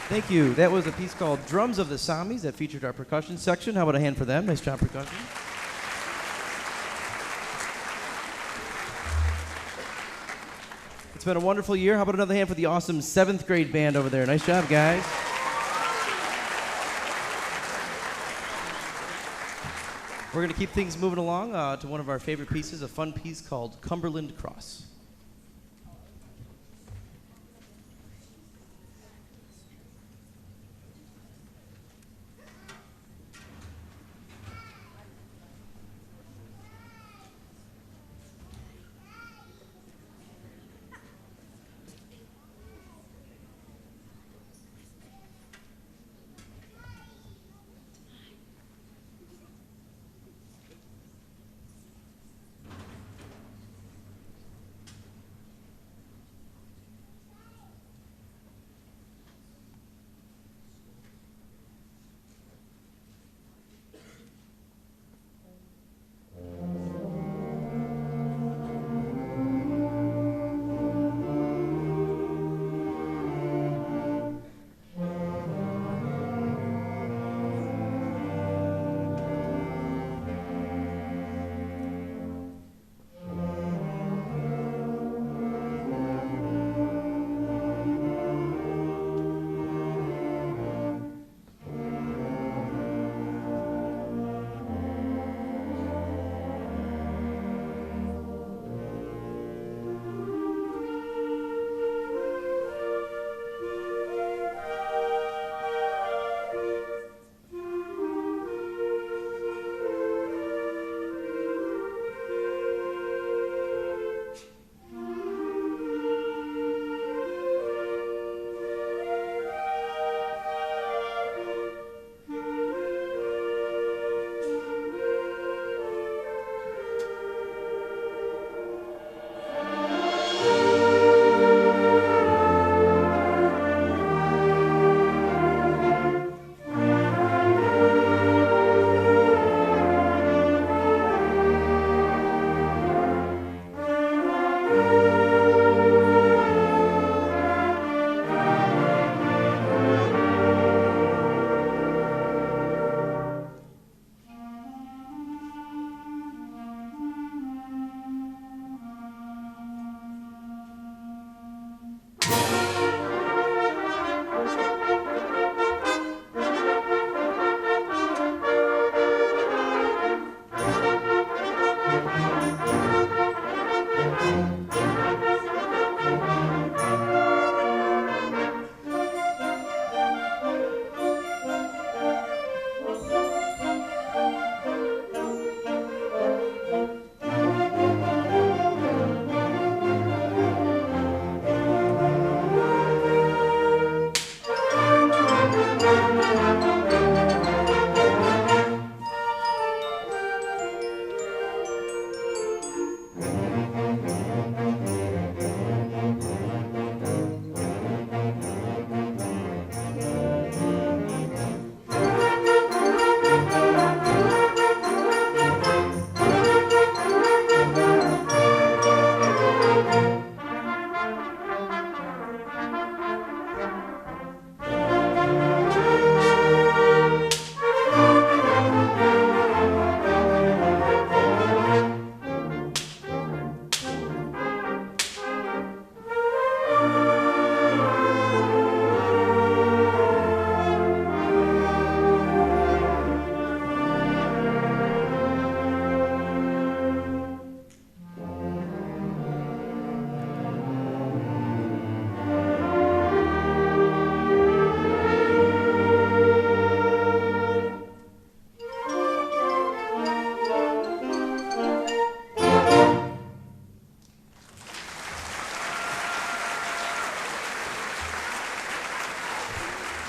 Thank you. That was a piece called Drums of the Samis that featured our percussion section. How about a hand for them? Nice job, percussion. It's been a wonderful year. How about another hand for the awesome 7th grade band over there? Nice job, guys. We're going to keep things moving along to one of our favorite pieces, a fun piece called Cumberland Cross.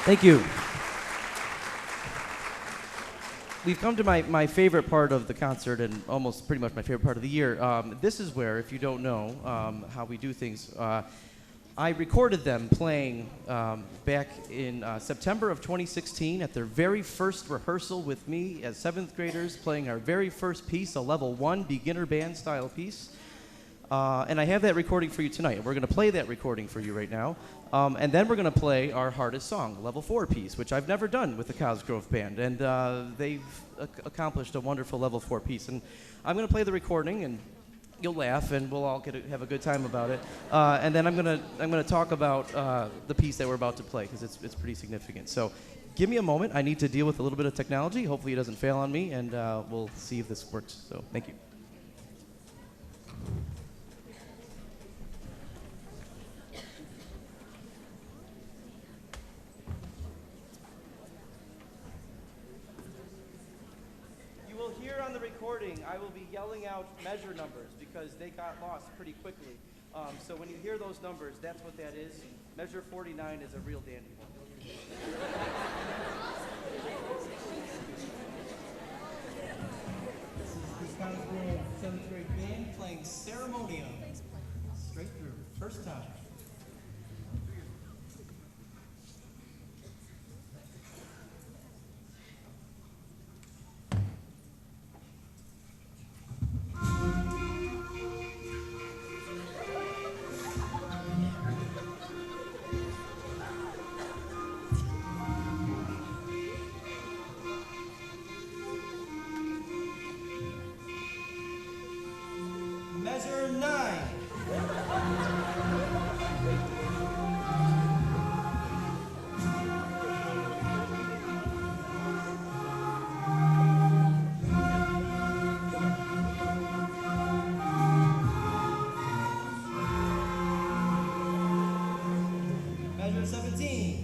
Thank you. We've come to my favorite part of the concert and almost pretty much my favorite part of the year. This is where, if you don't know how we do things, I recorded them playing back in September of 2016 at their very first rehearsal with me as 7th graders, playing our very first piece, a level 1 beginner band style piece. And I have that recording for you tonight. We're going to play that recording for you right now. And then we're going to play our hardest song, Level 4 piece, which I've never done with the Cosgrove Band. And they've accomplished a wonderful Level 4 piece. And I'm going to play the recording, and you'll laugh, and we'll all have a good time about it. And then I'm gonna talk about the piece that we're about to play, because it's pretty significant. So give me a moment. I need to deal with a little bit of technology. Hopefully it doesn't fail on me, and we'll see if this works. So thank you. On the recording, I will be yelling out measure numbers because they got lost pretty quickly. So when you hear those numbers, that's what that is. Measure 49 is a real dandy one. This is the Cosgrove 7th grade band playing Ceremonium. Straight through, first time. Measure 9. Measure 17.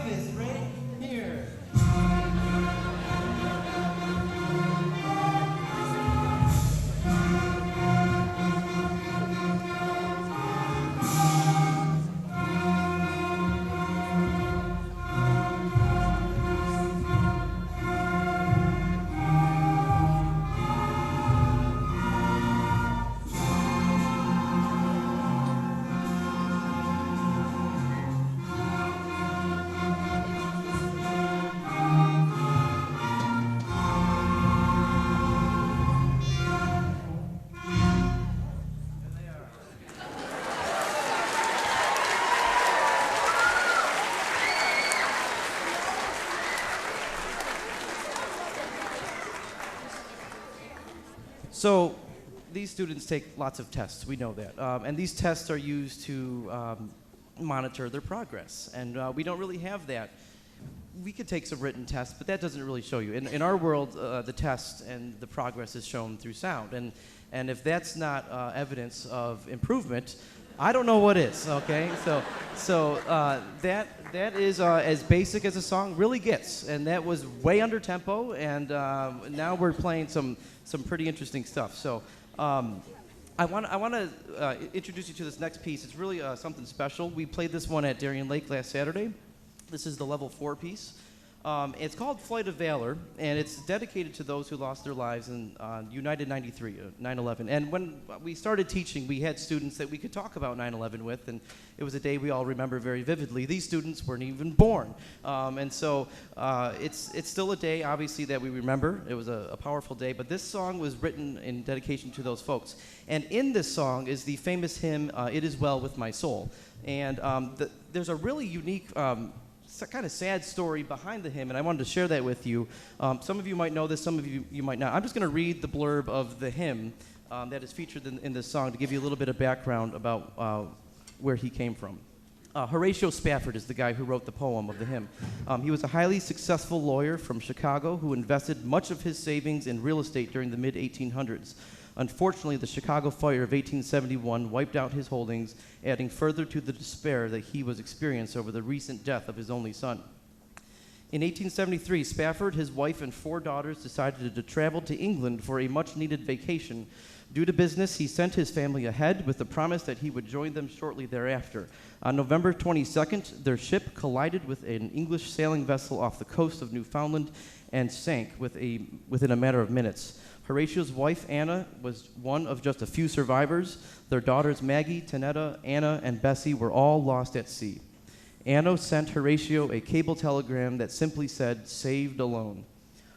Is right here. So these students take lots of tests, we know that. And these tests are used to monitor their progress. And we don't really have that. We could take some written tests, but that doesn't really show you. In our world, the test and the progress is shown through sound. And if that's not evidence of improvement, I don't know what is. Okay, so that is as basic as a song really gets, and that was way under tempo, and now we're playing some pretty interesting stuff. So. I want to introduce you to this next piece. It's really something special. We played this one at Darien Lake last Saturday. This is the level 4 piece. It's called Flight of Valor, and it's dedicated to those who lost their lives in United 93, 9/11. And when we started teaching, we had students that we could talk about 9/11 with, and it was a day we all remember very vividly. These students weren't even born. And so it's still a day, obviously, that we remember. It was a powerful day, but this song was written in dedication to those folks. And in this song is the famous hymn, It Is Well With My Soul. And there's a really unique kind of sad story behind the hymn, and I wanted to share that with you. Some of you might know this, some of you might not. I'm just going to read the blurb of the hymn that is featured in this song to give you a little bit of background about where he came from. Horatio Spafford is the guy who wrote the poem of the hymn. He was a highly successful lawyer from Chicago who invested much of his savings in real estate during the mid-1800s. Unfortunately, the Chicago fire of 1871 wiped out his holdings, adding further to the despair that he was experiencing over the recent death of his only son. In 1873, Spafford, his wife, and 4 daughters decided to travel to England for a much-needed vacation. Due to business, he sent his family ahead with the promise that he would join them shortly thereafter. On November 22nd, their ship collided with an English sailing vessel off the coast of Newfoundland and sank within a matter of minutes. Horatio's wife, Anna, was one of just a few survivors. Their daughters, Maggie, Tanetta, Anna, and Bessie, were all lost at sea. Anna sent Horatio a cable telegram that simply said, "Saved alone."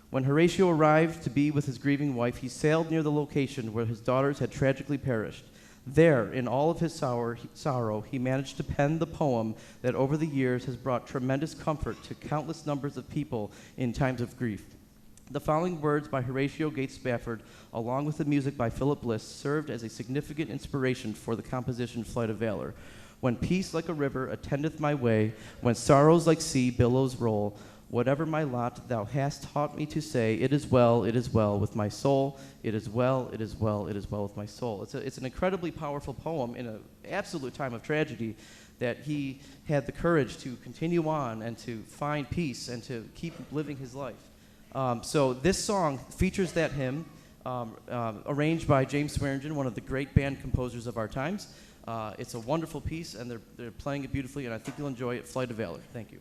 When Horatio arrived to be with his grieving wife, he sailed near the location where his daughters had tragically perished. There, in all of his sorrow, he managed to pen the poem that over the years has brought tremendous comfort to countless numbers of people in times of grief. The following words by Horatio Gates Spafford, along with the music by Philip Bliss, served as a significant inspiration for the composition Flight of Valor. When peace like a river attendeth my way, when sorrows like sea billows roll, whatever my lot, thou hast taught me to say, it is well with my soul, it is well with my soul. It's an incredibly powerful poem in an absolute time of tragedy that he had the courage to continue on and to find peace and to keep living his life. So this song features that hymn, arranged by James Swearingen, one of the great band composers of our times. It's a wonderful piece, and they're playing it beautifully, and I think you'll enjoy it. Flight of Valor. Thank you.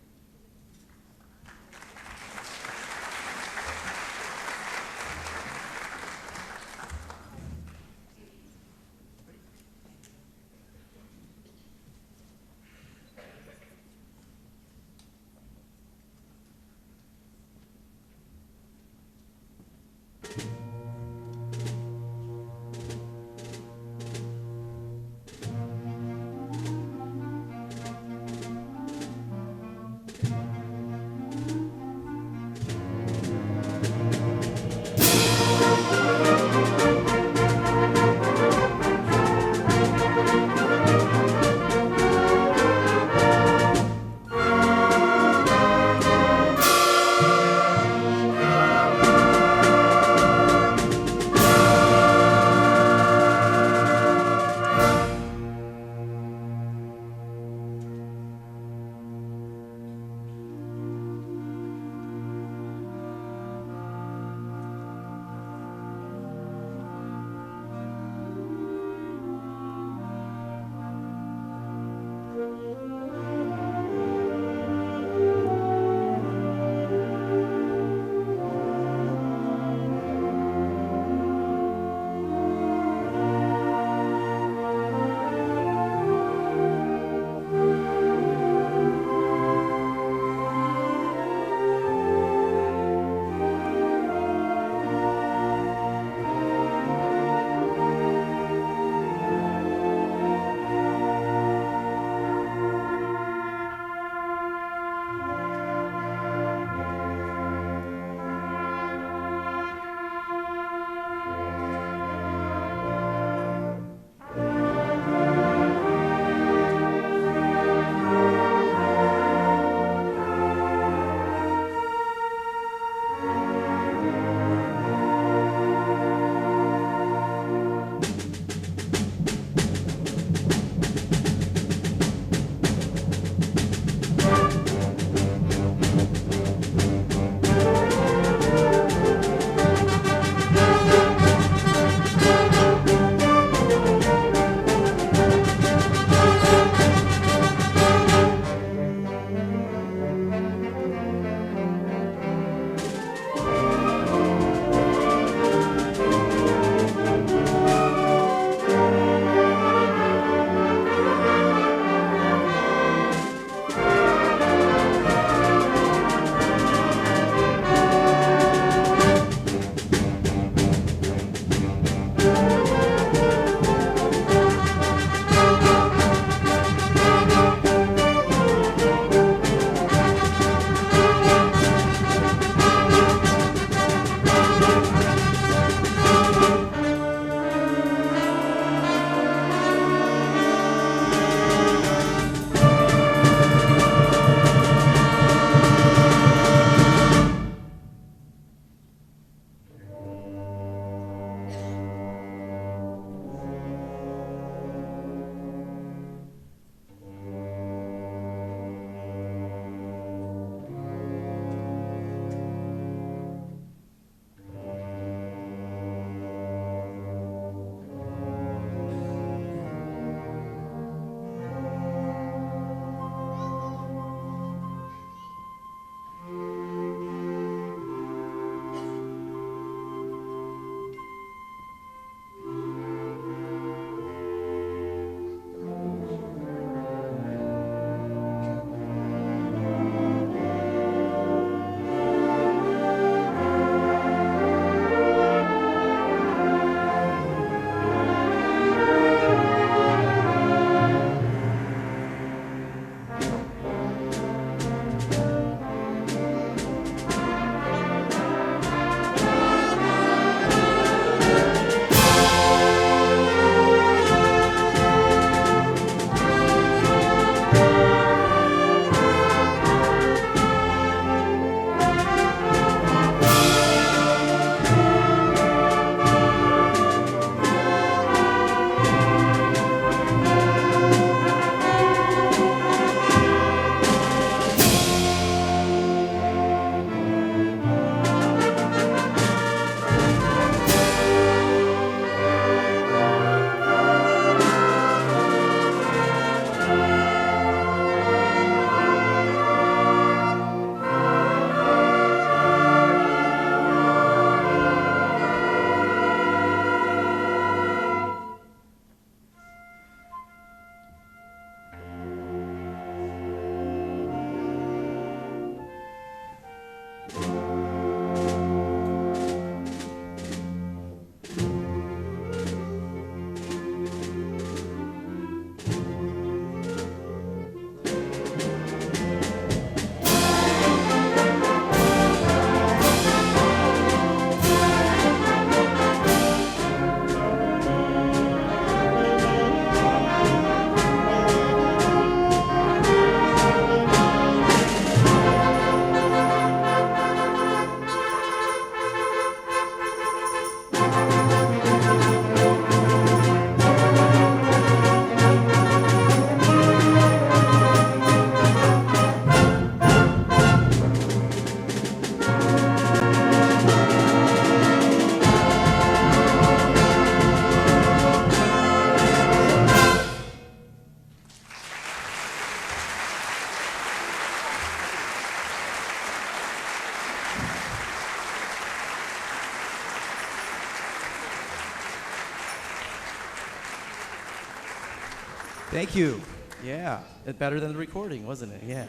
Thank you. Yeah, it's better than the recording, wasn't it? Yeah.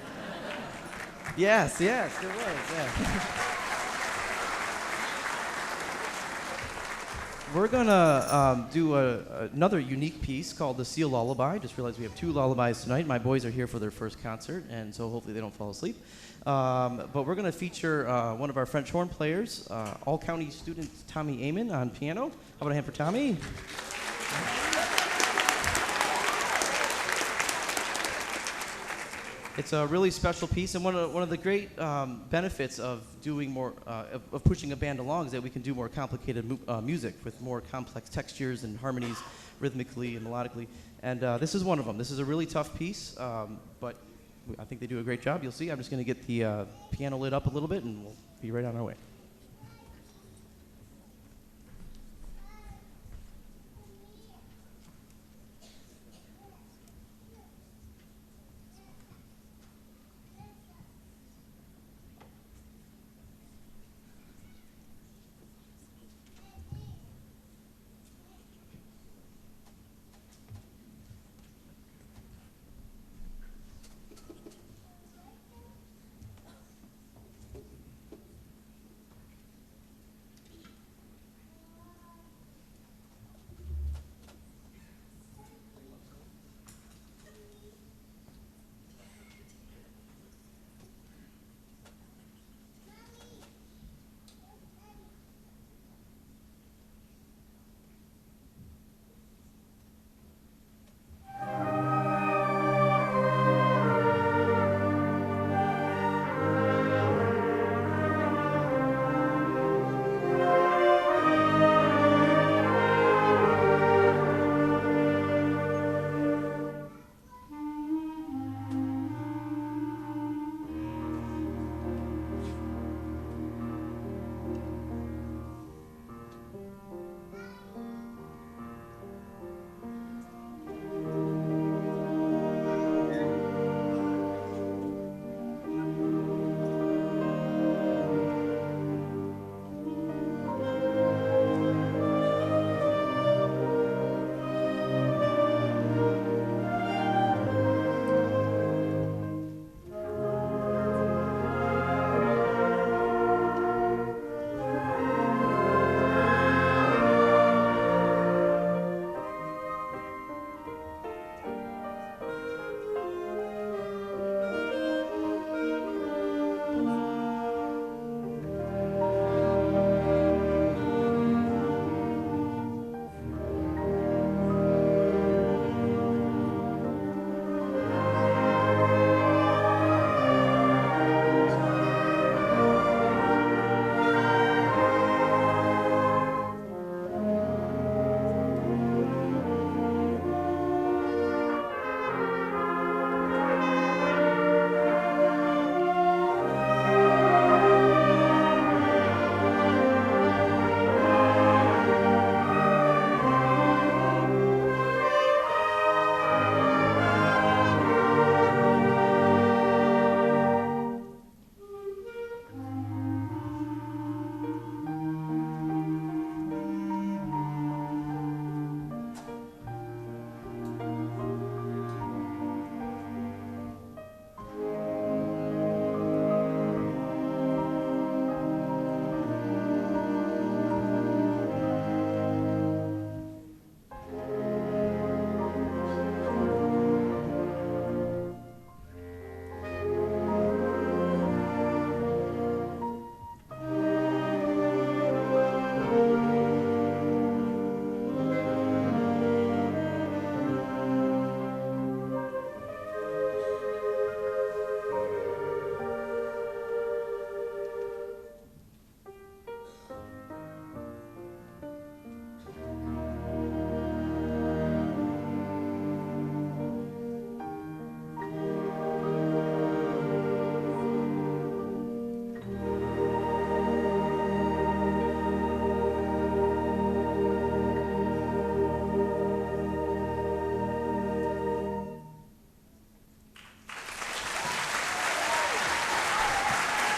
Yes, it was. Yeah. We're gonna do another unique piece called the Seal Lullaby. Just realized we have 2 lullabies tonight. My boys are here for their first concert, and so hopefully they don't fall asleep. But we're gonna feature one of our French horn players, all-county student Tommy Amon on piano. How about a hand for Tommy? It's a really special piece, and one of the great benefits of doing more, of pushing a band along is that we can do more complicated music with more complex textures and harmonies rhythmically and melodically. And this is one of them. This is a really tough piece, but I think they do a great job. You'll see. I'm just going to get the piano lit up a little bit, and we'll be right on our way.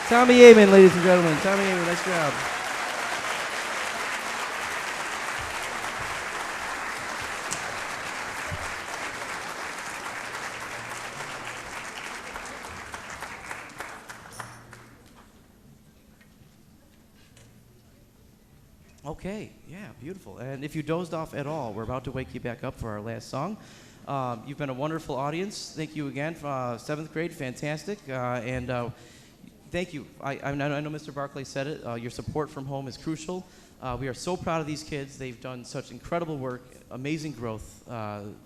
Tommy Amon, ladies and gentlemen. Tommy Amon, nice job. Okay, yeah, beautiful. And if you dozed off at all, we're about to wake you back up for our last song. You've been a wonderful audience. Thank you again. Seventh grade, fantastic. Thank you. I know Mr. Barclay said it. Your support from home is crucial. We are so proud of these kids. They've done such incredible work, amazing growth.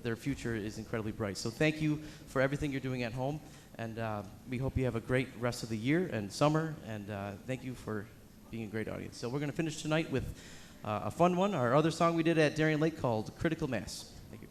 Their future is incredibly bright. So thank you for everything you're doing at home. And we hope you have a great rest of the year and summer. And thank you for being a great audience. So we're going to finish tonight with a fun one, our other song we did at Darien Lake called Critical Mass. Thank you.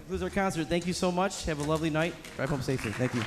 Concludes our concert. Thank you so much. Have a lovely night. Drive home safely. Thank you.